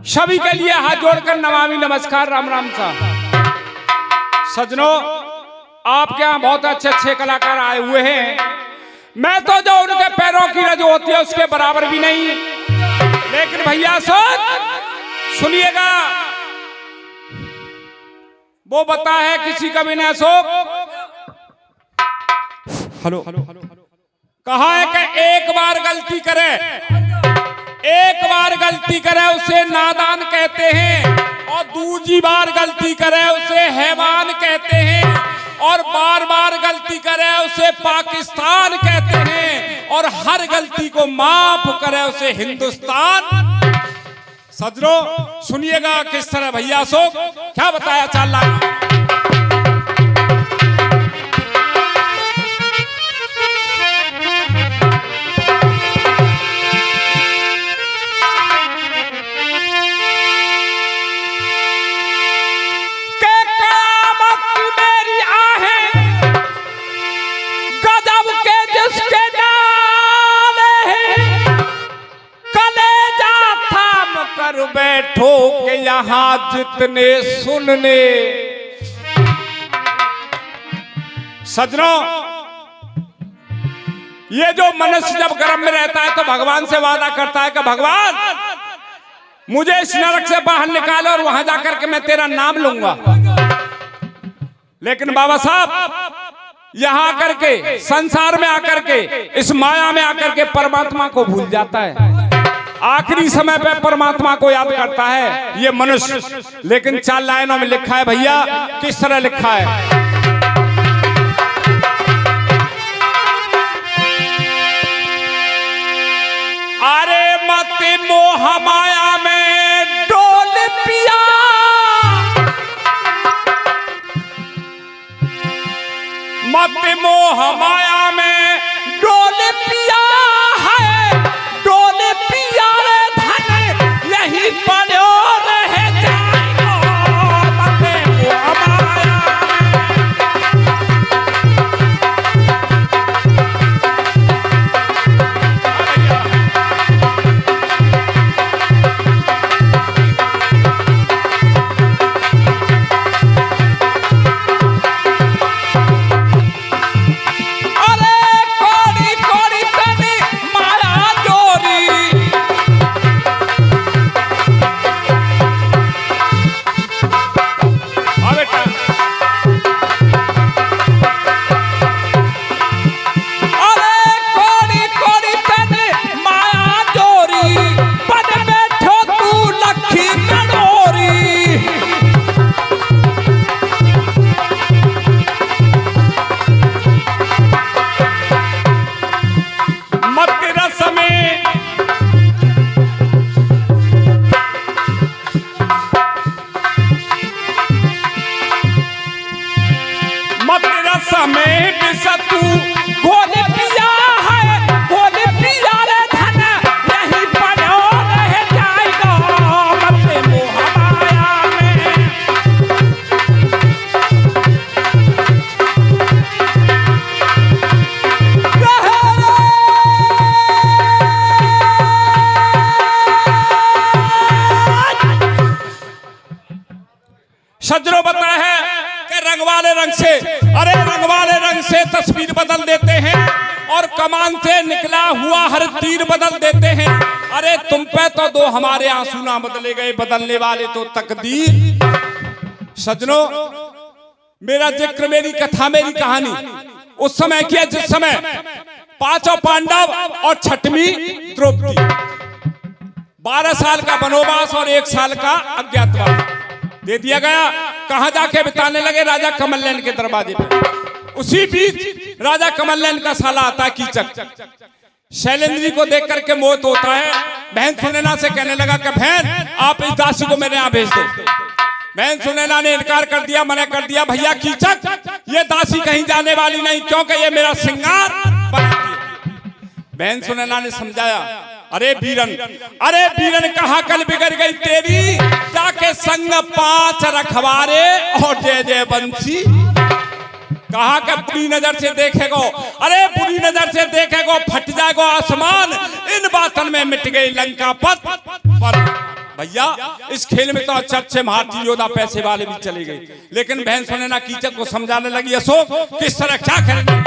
सभी के लिए हाथ जोड़कर नमामि नमस्कार, राम राम सा। सजनों, आपके यहाँ बहुत अच्छे अच्छे कलाकार आए हुए हैं। मैं तो जो उनके पैरों की रज होती है उसके बराबर भी नहीं, लेकिन भैया सुनिएगा, वो बता है किसी का भी न शोक। हेलो, कहा है कि एक बार गलती करे, एक बार गलती करे उसे नादान कहते हैं, और दूसरी बार गलती करे उसे हैवान कहते हैं, और बार बार गलती करे उसे पाकिस्तान कहते हैं, और हर गलती को माफ करे उसे हिंदुस्तान। सजनों सुनिएगा किस तरह भैया क्या बताया चाल रहा। बैठो के यहाँ जितने सुनने। सजनों, ये जो मनुष्य जब गर्भ में रहता है तो भगवान से वादा करता है कि भगवान मुझे इस नरक से बाहर निकालो और वहां जाकर के मैं तेरा नाम लूंगा। लेकिन बाबा साहब यहाँ आकर के, संसार में आकर के, इस माया में आकर के परमात्मा को भूल जाता है। आखिरी समय पे परमात्मा को याद करता है ये मनुष्य। लेकिन 4 लाइनों में लिखा है भैया, किस तरह लिखा है। अरे मत मोह माया में डोल पिया, मत मोह माया में डोल पिया है, पड़ो रह जाएगा मते माया। अरे कोड़ी कोड़ी तनी माया जोरी, सजनों बता है कि रंग वाले रंग से, अरे रंग वाले रंग से तस्वीर बदल देते हैं, और कमान से निकला हुआ हर तीर बदल देते हैं। अरे तुम पे तो दो हमारे आंसू ना बदले गए, बदलने वाले तो तकदीर। सजनों, मेरा जिक्र, मेरी कथा, मेरी कहानी उस समय किया जिस समय 5 पांडव और 6वीं द्रौपदी, 12 साल का वनवास और 1 साल का अज्ञातवास दे दिया गया। कहां जाके बिताने लगे? राजा कमलनैन के दरवाजे पे। उसी बीच राजा कमलनैन का साला आता कीचक, शैलेंद्री को देख करके मोहित होता है। बहन सुनैना से कहने लगा कि बहन आप इस दासी को मेरे यहाँ भेज दो। बहन सुनैना ने इनकार कर दिया, मना कर दिया, भैया कीचक ये दासी कहीं जाने वाली नहीं, क्योंकि ये मेरा श्रृंगार बनाती है। बहन सुनैना ने समझाया, अरे बीरन कहाँ कल बिगड़ गई तेरी, जाके संग 5 रखवारे और जय जय बंसी। कहा कि बुरी नजर से देखेगो, अरे बुरी नजर से देखेगो फट जाएगो आसमान, इन बातन में मिट गई लंका पर। भैया इस खेल में तो अच्छे अच्छे भारतीय योद्धा पैसे वाले भी चले गए, लेकिन बहन सुने ना कीचक को समझाने लगी अशोक किस तरह क्या करेंगे।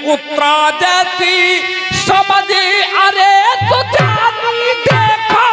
उत्तरा जैसी समझी अरे तो जानी देखो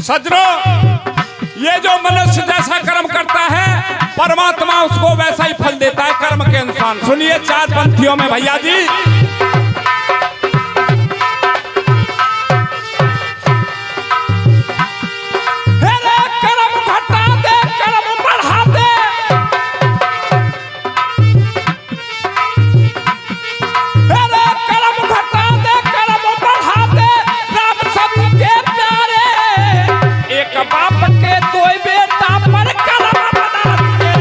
सजनो। ये जो मनुष्य जैसा कर्म करता है परमात्मा उसको वैसा ही फल देता है कर्म के अनुसार। सुनिए चार पंक्तियों में भैया जी। कर्म घटा दे कर्म बढ़ा दे, कर्म घटा दे कर्म बढ़ा दे, राम सबके प्यारे एक बाप के दो बेटा पर कर्म बना दिए।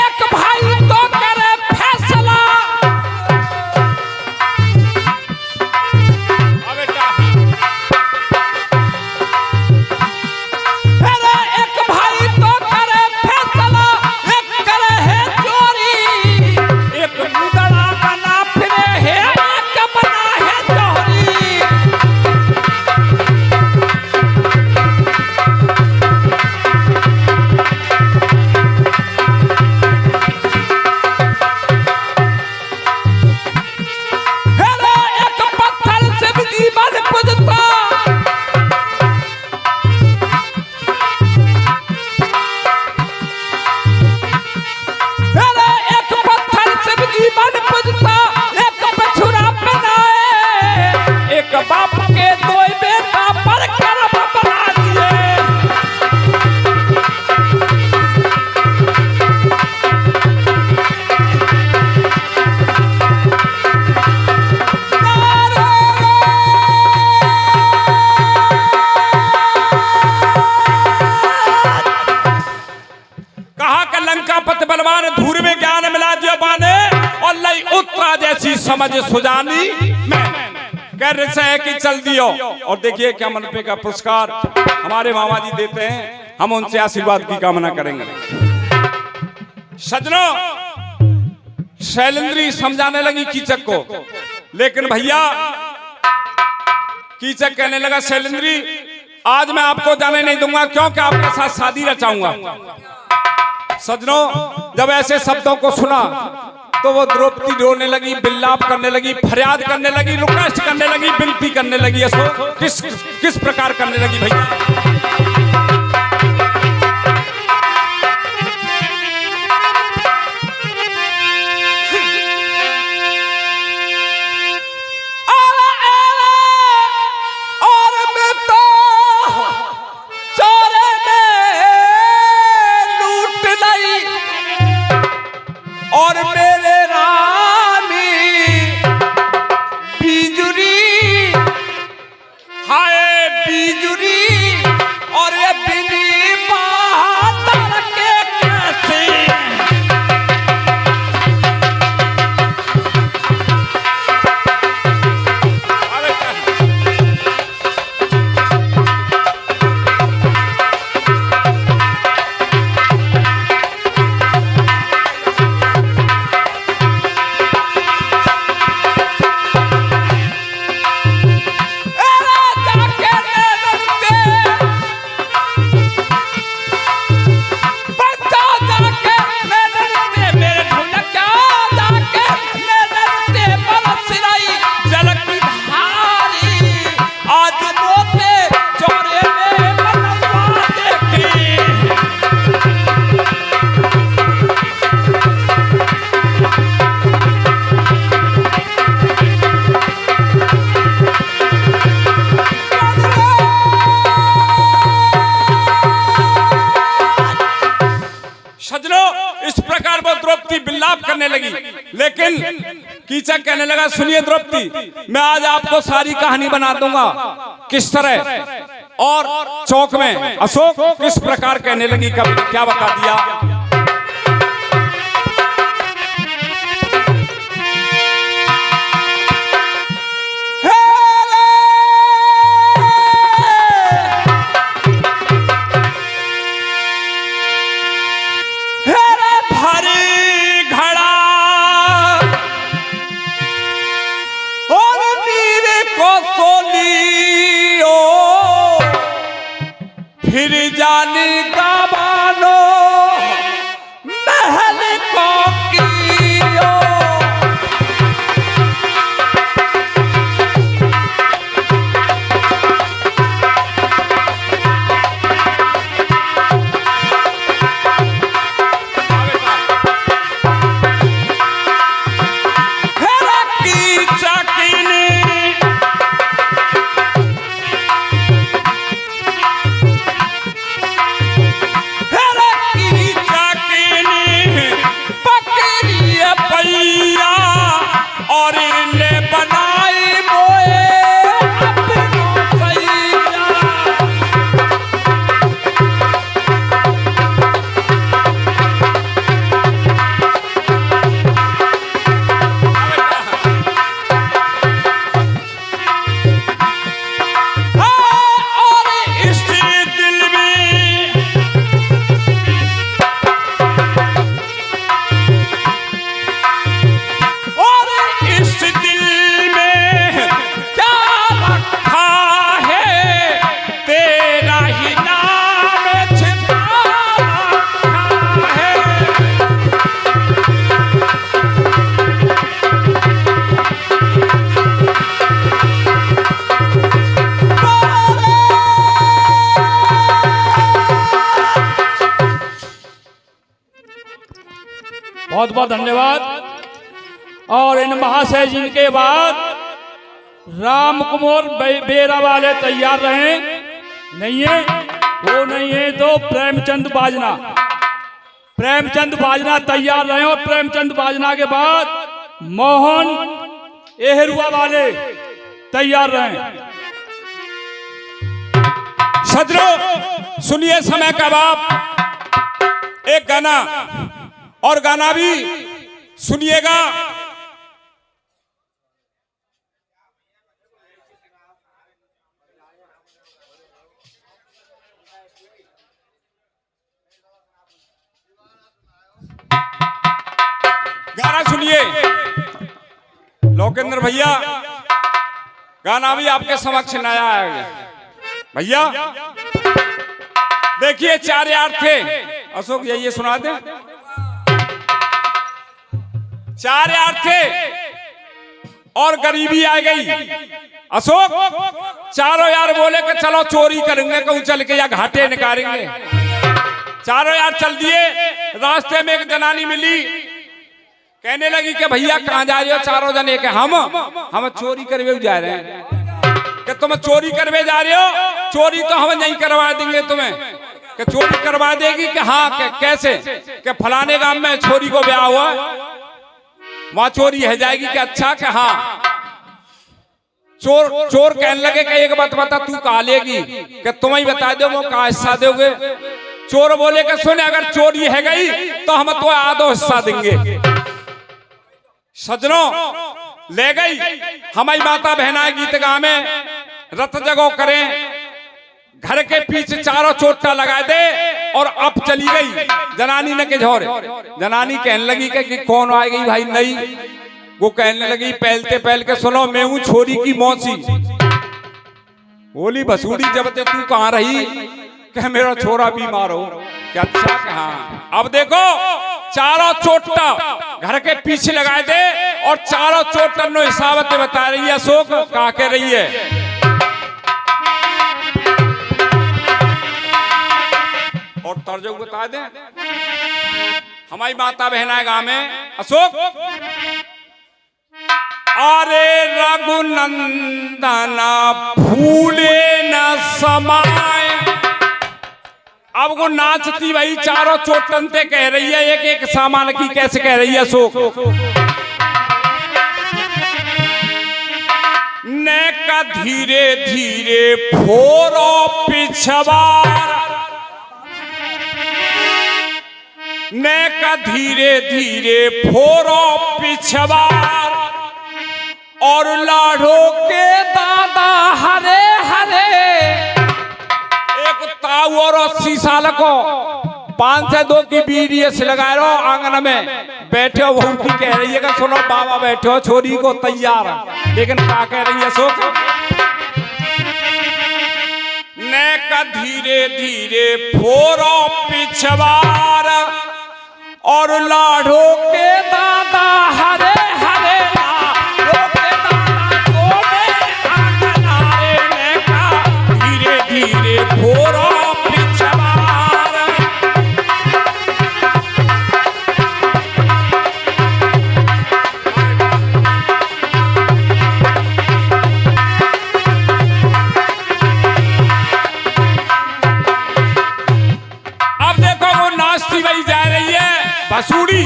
एक भाई तो करे फैसला, एक भाई तो करे फैसला, एक करे है चोरी, एक मुदड़ा बना फिरे है, एक बना है जोहरी। एक पत्थर से भी जीवन पूजता, एक पत्थर से भी जीवन पूजता, एक पछुरा बनाए, एक बाप के दो बेटा पर कर्म बना दिए। कहा कि लंका पत बलवान धूर में ज्ञान मिला दियो बाने, और लई उत्तरा जैसी समझ सुजानी मैं कह रहे है कि चल दियो। और देखिए क्या मनपे का पुरस्कार हमारे मामा जी देते हैं, हम उनसे आशीर्वाद की कामना करेंगे। सजनों शैलेंद्री समझाने लगी कीचक को, लेकिन भैया कीचक कहने लगा शैलेंद्री आज मैं आपको जाने नहीं दूंगा क्योंकि आपके साथ शादी रचाऊंगा। सजनों जब ऐसे शब्दों को सुना तो वो द्रौपदी रोने लगी, बिल्लाप करने लगी, फरियाद करने लगी, रिक्वेस्ट करने लगी, विनती करने लगी। किस प्रकार करने लगी भैया? और मेरे रामी बीजुरी, हाय बीजुरी लगी। लेकिन कीचक कहने लगा सुनिए द्रौपदी, मैं आज आपको सारी कहानी बना दूंगा किस तरह। और चौक में अशोक किस प्रकार कहने लगी, कब क्या बता दिया। फिर जानी का बानो महल को कियो। बहुत बहुत धन्यवाद। और इन महाशय जिनके बाद राम कुमार बेरा वाले तैयार रहे, नहीं है वो नहीं है तो प्रेमचंद बाजना, प्रेमचंद बाजना तैयार रहे। और प्रेमचंद बाजना के बाद मोहन एहरुआ वाले तैयार रहे। सजरो सुनिए समय का बाप एक गाना, और गाना भी सुनिएगा। गाना सुनिए लोकेंद्र भैया, गाना भी आपके समक्ष नया है भैया। देखिए 4 यार थे, अशोक ये सुना दे। 4 यार थे और गरीबी आ गई। अशोक चारों यार बोले कि चलो चोरी करेंगे कहूं चल के या घाटे निकालेंगे। चारों यार चल दिए। रास्ते में एक जनानी मिली, कहने लगी कि भैया कहां जा रहे हो। चारों जने के हम चोरी करवे जा रहे हैं। कि तुम चोरी करवे जा रहे हो? चोरी तो हम नहीं करवा देंगे तुम्हें। कि चोरी करवा देगी कि हाँ कैसे? कि फलाने गांव में छोरी को ब्याह हुआ, वहां चोरी है जाएगी। कि अच्छा कि हाँ। चोर कहने लगे कि एक बात बता, तू कहा लेगी? कि तुम ही बता दो, वो कहा हिस्सा दोगे? चोर बोले कि सुन, अगर चोरी है गई तो हम तो आधो हिस्सा देंगे। सजनों ले गई। हमारी माता बहना गीत गा में रत जगो करें, घर के पीछे चारों चोटा लगा दे और अब चली गई। जनानी ने के झोरे, जनानी कहने लगी कि कौन आ गई भाई? नहीं, वो कहने लगी पहलते पहल के सुनो, मैं हूं छोरी की मौसी। बोली भसूड़ी जब ते तू कहां रही? कि मेरा छोरा बीमार हो। क्या अच्छा कि हाँ। अब देखो चारों चोटा घर के पीछे लगा दे और चारों चोटन हिसाब से बता रही है। अशोक कहा कह रही है? और तर्जुमा बता दे हमारी माता बहना गांव में। अशोक अरे रघुनंदना फूले न समाए, अब वो नाचती भाई चारों चोटनते कह रही है, एक एक सामान की कैसे कह रही है शोक। ने का धीरे धीरे फोरो पिछवार, ने का धीरे धीरे फोरो पिछवार, और लाडो के दादा हरे हरे। एक ताऊ और 80 साल को 5 से 2 की बीडीएस लगाए रहो आंगन में बैठे हो, बहू की कह रही है कि सुनो बाबा बैठे हो छोरी को तैयार, लेकिन क्या कह रही है सोच। ने का धीरे धीरे फोरो पिछवार, और लाडो के दादा हरे हरे, लाडो के दादा को में आंगन हारे। ने का धीरे धीरे फोरो पिछवार, अब देखो वो नाचती वही जा रही है बसूड़ी,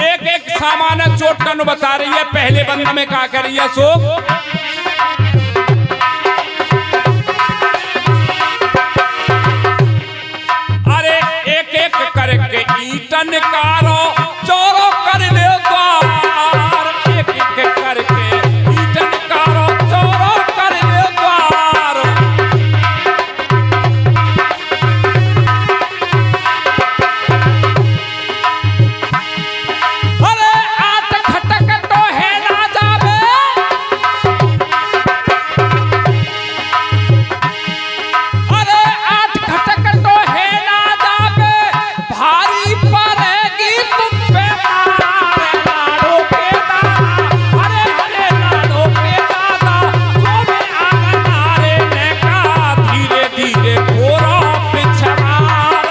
एक एक सामान चोटन बता रही है। पहले बंद में क्या कर रही है शोक। अरे एक एक करके ईटन कारो चोरो कर ले द्वार, एक एक करके ईटन कारो चोरो कर ले द्वार। अरे आठ खटक तो है ना जावे, अरे आठ खटक तो है ना जावे, भारी पड़ेगी तुम पे मार। लाडो के दादा हरे हरे, लाडो के दादा जो में आंगन हारे। ने का धीरे धीरे फोरो पिछवार,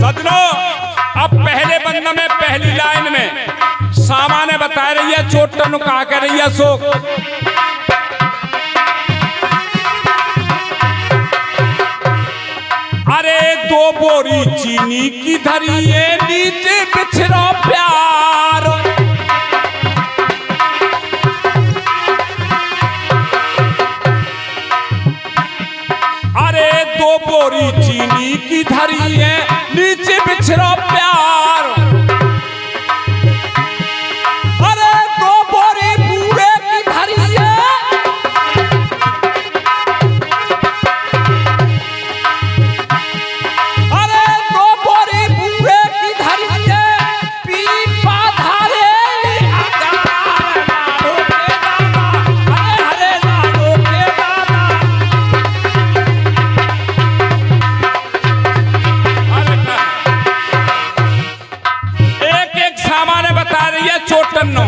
सजनो अब पहले बंद में पहली लाइन में सामान्य बता रही है, चोटन कहा कर रही है शोक। अरे 2 बोरी चीनी की धरी है नीचे बिछड़ो प्यार, अरे 2 बोरी चीनी की धरी है नीचे बिछड़ो प्यार, अरे 2 बोरी बूढ़े की धरी है, अरे 2 बोरी बूढ़े की धरी है, पीपा धारे आगार। लाडो के दादा हरे हरे, लाडो के दादा। एक एक सामान बता रही है चोटन्नो,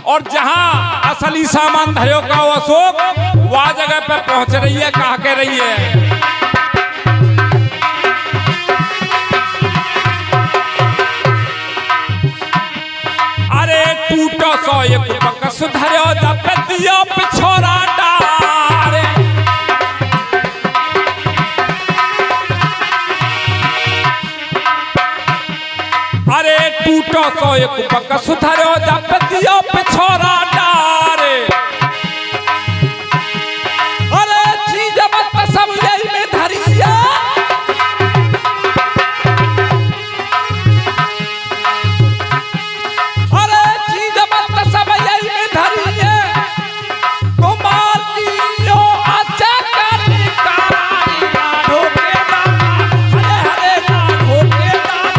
और जहां असली सामान धरो का वो अशोक वह जगह पे पहुंच रही है। कहा कह रही है। अरे टूटो सो एक बकस धरो जब दियो पिछोरा डारे, अरे टूटो सो एक बकस धरो जब दियो पिछोरा डारे, अरे चीज मत सब यही में धरी है, अरे चीज मत सब यही में धरी है, कुमार दियो अच्छा कर निकारी। लाडो के दादा हरे हरे, लाडो के दादा।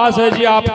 महाशय जी आप